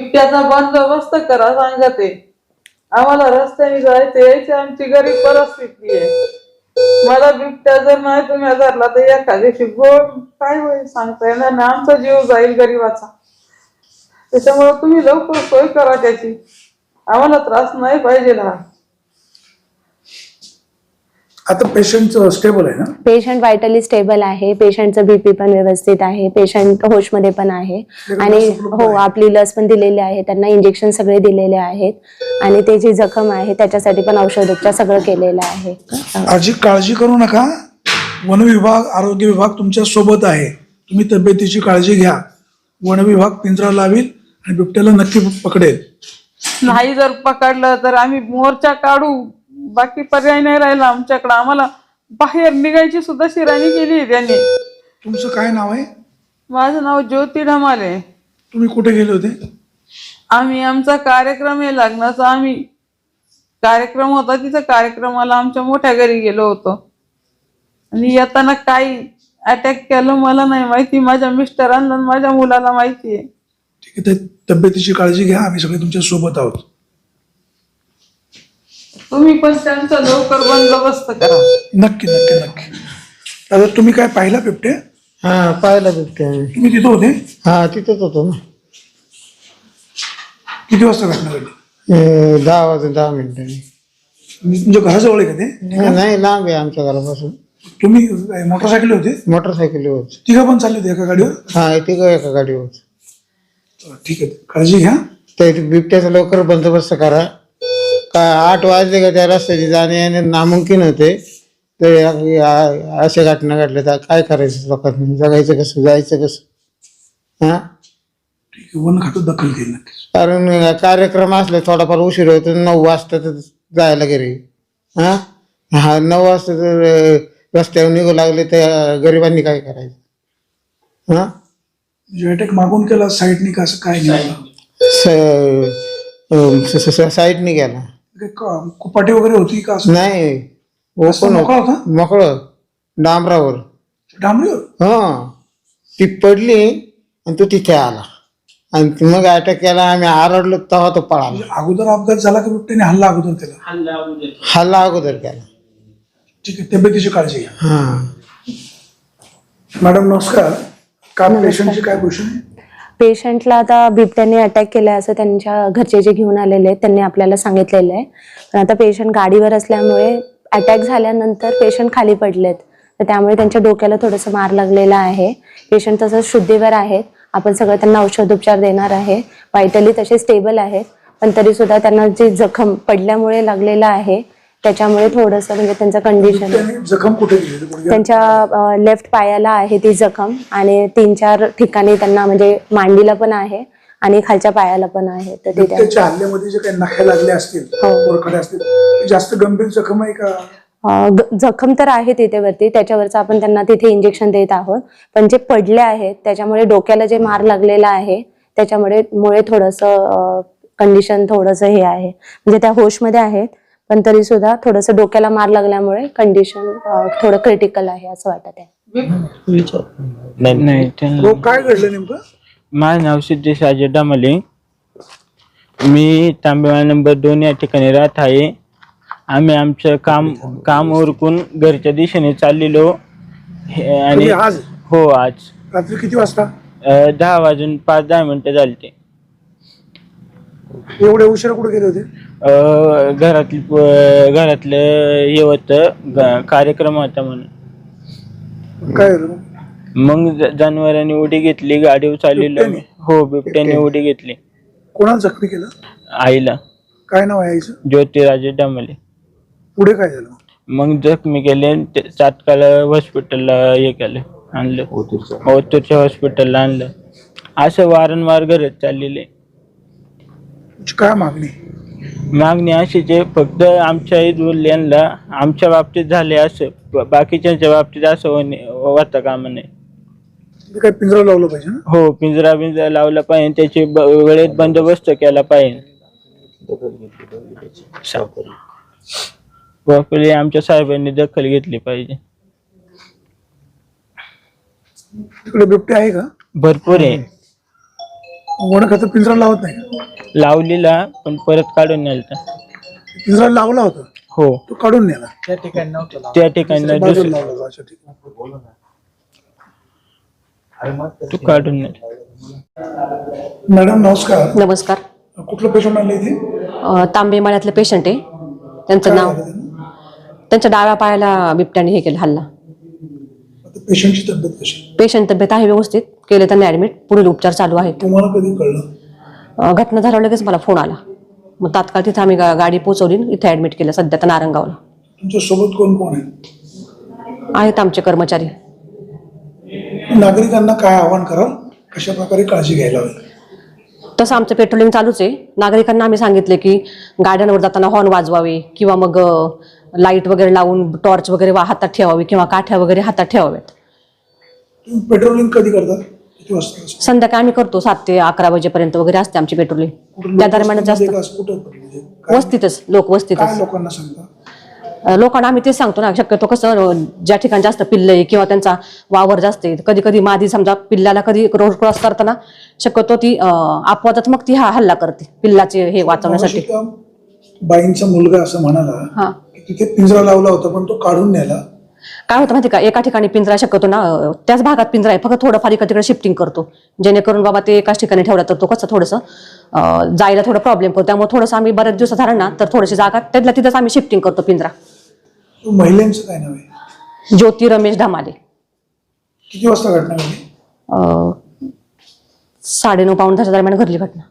बिबट्याचा बंदोबस्त करा सांगते. आम्हाला रस्त्याने जायचे यायचे, आमची गरीब परिस्थिती आहे. मला बिबट्या जर नाही तुम्ही धरला तर एका दिवशी गोड काय होईल सांगता येणार नाही. आमचा जीव जाईल गरीबाचा. त्याच्यामुळे तुम्ही लवकर सोय करा त्याची. आम्हाला त्रास नाही पाहिजे ना. आता पेशंट स्टेबल आहे ना? पेशंट व्हायटली स्टेबल आहे. पेशंटचं बीपी पण व्यवस्थित आहे. पेशंट होशमध्ये पण आहे. आणि हो, आपली लस पण दिलेली आहे. त्यांना इंजेक्शन सगळे दिलेले आहेत आणि ते जी जखम आहे त्याच्यासाठी पण औषधोपचार सगळं केलेलं आहे. आजी काळजी करू नका. वन विभाग, आरोग्य विभाग तुमच्या सोबत आहे. तुम्ही तब्येतीची काळजी घ्या. वन विभाग पिंजरा लावेल आणि बिबट्याला नक्की पकडेल. नाही जर पकडलं तर आम्ही मोर्चा काढू. बाकी पर्याय नाही राहिला आमच्याकडे. आम्हाला बाहेर निघायची सुद्धा शिराणी केली त्यांनी. तुमचं काय नाव आहे? माझं नाव ज्योती ढमाले. तुम्ही कुठे गेले होते? आम्ही आमचा कार्यक्रम आहे लग्नाचा. आम्ही कार्यक्रम होता तिथं, कार्यक्रमाला आमच्या मोठ्या घरी गेलो होतो आणि येताना काही अटॅक केलं मला नाही माहिती. माझ्या मिस्टरांना आणि माझ्या मुलाला माहिती आहे. ठीक आहे, तब्येतीची काळजी घ्या. आम्ही सगळे तुमच्या सोबत आहोत. तुम्ही पण त्यांचा लवकर बंदोबस्त करा. नक्की नक्की नक्की. आता तुम्ही काय पाहिला बिबट्या? हा, पाहिला बिबट्या आम्ही. तुम्ही तिथं होते? हा, तिथंच होतो ना. किती वाजता घटना घडली? 10 वाजून 10 मिनिटांनी. तुमच्या घराजवळ आहे का ते? नाही, लांब आहे आमच्या घरापासून. तुम्ही मोटरसायकल होते? मोटरसायकल होत. तिघं पण चालले होते एका गाडीवर? हा, तिघं एका गाडीवर. ठीक आहे, काळजी घ्या. ते बिबट्याचा लवकर बंदोबस्त करा. का 8 वाजले का त्या रस्त्याची जाणे येणे नामुमकिन होते. ते अशा घटना घडल्या तर काय करायचं लोकांनी? जगायचं कसं, जायचं कसं? हा, ठीक आहे, वन खातं दखल घेईल नक्कीच. कारण कार्यक्रम असले थोडाफार उशीर होतो. 9 वाजता तर जायला घरी. हा हा, 9 वाजता तर रस्त्यावर निघू लागले तर गरिबांनी काय करायचं? हा, म्हणजे अटॅक मागून केला साईडनी का असं काय नाही? साईडने गेला. कुपाटी वगैरे होती का? असं नाही, रस्ता ओपन मोकळा होता? मोकळं डांबरावर. डांबरीवर? हा, ती पडली आणि तो तिथे आला आणि मग अटॅक केला. आम्ही आरडलो तेव्हा तो पळाला. म्हणजे अगोदर अपघात झाला की बिबट्याने हल्ला अगोदर केला? हल्ला अगोदर केला. ठीक आहे, तब्येतीची काळजी घ्या. हा, मॅडम नमस्कार. काय पेशंटची काय पोझिशन आहे? पेशंटला आता बिबट्याने अटॅक केलाय असं त्यांच्या घरचे जे घेऊन आलेले आहेत त्यांनी आपल्याला सांगितलेलं आहे. पण आता पेशंट गाडीवर असल्यामुळे अटॅक झाल्यानंतर पेशंट खाली पडलेत, तर त्यामुळे त्यांच्या डोक्याला थोडंसं मार लागलेला आहे. पेशंट तसंच शुद्धीवर आहेत. आपण सगळं त्यांना औषधोपचार देणार आहे. व्हायटली तसे स्टेबल आहेत, पण तरी सुद्धा त्यांना जे जखम पडल्यामुळे लागलेला आहे त्याच्यामुळे थोडंसं म्हणजे त्यांचं कंडिशन. बिबट्याने जखम कुठे केली? त्यांच्या लेफ्ट पायाला आहे ती जखम आणि 3-4 ठिकाणी त्यांना म्हणजे मांडीला पण आहे आणि खालच्या पायाला पण आहे. तर ते त्याच्या हल्ल्यामध्ये जे काही नखे लागले असतील, वरखडे असतील, जास्त गंभीर जखम आहे का? जखम तर आहे तिथे वरती, त्याच्यावरच आपण त्यांना तिथे इंजेक्शन देत आहोत. पण जे पडले आहेत त्याच्यामुळे डोक्याला जे मार लागलेला आहे त्याच्यामुळे थोडंसं कंडिशन थोडंसं हे आहे. म्हणजे त्या होशमध्ये आहेत पण तरी सुद्धा थोडंसं डोक्याला मार लागल्यामुळे कंडिशन थोडं क्रिटिकल आहे असं वाटत आहे. नाही काय घडलं नेमकं? माझं नाव सिद्धेश राजे डामले. मी तांबेवाडा नंबर 2 या ठिकाणी राहत आहे. आम्ही आमचं काम उरकून घरच्या दिशेने चाललेलो आणि आज? हो, आज रात्री किती वाजता? 10 वाजून 5-10 मिनिटं झाली. ते एवढे उशिरा कुठे गेले होते? घरातलं हे होतं, कार्यक्रम होता म्हणून. काय झालं? मग जनावरांनी उडी घेतली, गाडीवर चाललेलो मी. हो, बिबट्याने उडी घेतली. कोणाला जखमी केलं? आईला. काय नाव आहे आईचं? ज्योती राजे डामले. पुढे काय झालं? मग जखमी केले, तात्काळ हॉस्पिटलला हे केलं, आणलं, ओतूरच्या हॉस्पिटलला आणलं. असं वारंवार घरात चाललेले. काय मागणी अशीच आहे, फक्त आमच्या इथल्या आमच्या बाबतीत झाले असं, बाकीच्या बाबतीत असं होता कामा नाही. काय पिंजरा लावलं पाहिजे ना? हो, पिंजरा लावला पाहिजे. त्याची वेळेत बंदोबस्त केला पाहिजे. बापरे, आमच्या साहेबांनी दखल घेतली पाहिजे. तिकडे बिबटे आहे का? भरपूर आहे. वनखातं पिंजरा लावत नाही का? लावलेला पण परत काढून नेलता. पिंजरा लावला होता हो, तो काढून नेला. त्या ठिकाणी बाजूला दुसरं लावला. अच्छा, ठीक आहे. तू काढून नेला. मॅडम नमस्कार. नमस्कार. कुठलं पेशंट आले इथे? तांबेमाळ्यातलं पेशंट आहे. त्यांचं नाव, त्यांच्या डाव्या पायाला बिबट्याने हे केलं, हल्ला. पेशंटची तब्येत कशी? पेशंट तब्येत आहे, व्यवस्थित केले त्यांनी ऍडमिट, पुढील उपचार चालू आहेत. तुम्हाला कधी कळलं? घटना झाल्यावर लगेच मला फोन आला, मग तात्काळ तिथे आम्ही गाडी पोहोचवली, इथे ऍडमिट केलं सध्या तर नारंगावला. तुमच्या सोबत कोण कोण आहे? आहेत आमचे कर्मचारी. नागरिकांना काय आवाहन कराल, कशा प्रकारे काळजी घ्यायला हवी? तसं आमचं पेट्रोलिंग चालूच आहे. नागरिकांना आम्ही सांगितले की गाड्यांवर जाताना हॉर्न वाजवावे किंवा मग लाईट वगैरे लावून टॉर्च वगैरे हातात ठेवावी किंवा काठ्या वगैरे हातात ठेवाव्यात. तुम्ही पेट्रोलिंग कधी करतात? किती वाजता असतं? संध्याकाळी आम्ही करतो 7 ते 11 वाजेपर्यंत वगैरे असते आमची पेट्रोलिंग. त्या दरम्यान जास्त कुठं म्हणजे काय वस्तीतच, लोक वस्तीतच. लोकांना सांगता? लोकांना आम्ही तेच सांगतो ना, शक्यतो कसं ज्या ठिकाणी जास्त पिल्ल आहे किंवा त्यांचा वावर जास्त आहे, कधी कधी मादी समजा पिल्लाला कधी रोड क्रॉस करताना शक्यतो ती अपवादात्मक ती हल्ला करते पिल्लाचे हे वाचवण्यासाठी. त्या बाईंचा मुलगा असं म्हणाला हा, की तिथे पिंजरा लावला होता पण तो काढून नेला. काय होतं माहिती का, एका ठिकाणी पिंजरा शक्यतो ना त्याच भागात पिंजरा आहे, फक्त थोडंफार इकडे तिकडे शिफ्टिंग करतो, जेणेकरून बाबा ते एकाच ठिकाणी ठेवला तर तो कसं थोडंसं जायला थोडं प्रॉब्लेम पडतो. त्यामुळे थोडंसं आम्ही बऱ्याच दिवसात झालं ना तर थोडीशी जागा त्यातल्या तिथंच आम्ही शिफ्टिंग करतो पिंजरा. तो महिलांचं काय नाव आहे? ज्योती रमेश धमाले. किती वाजता घटना घडली? 9:30 पाऊण 10 दरम्यान घडली घटना.